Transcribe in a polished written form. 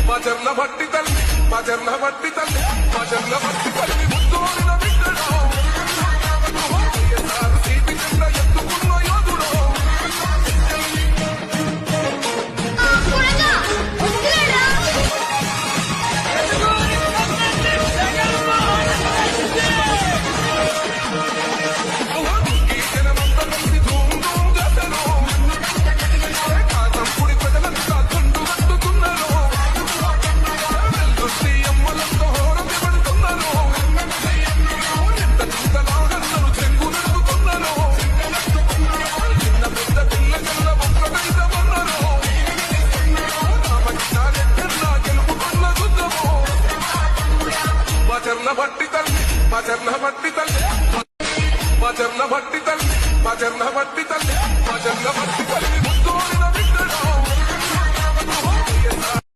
మజర్ల భట్టి తల్లి మజర్ల భట్టి తల్లి మజర్ల భట్టి తల్లి ముద్దోడిన బిడ్డలో సీటి కింద ఎత్తుకున్న యోధుడు మజర్ల భట్టి తల్లి మజర్ల భట్టి తల్లి మజర్ల భట్టి తల్లి మజర్ల భట్టి తల్లి మజర్ల భట్టి తల్లి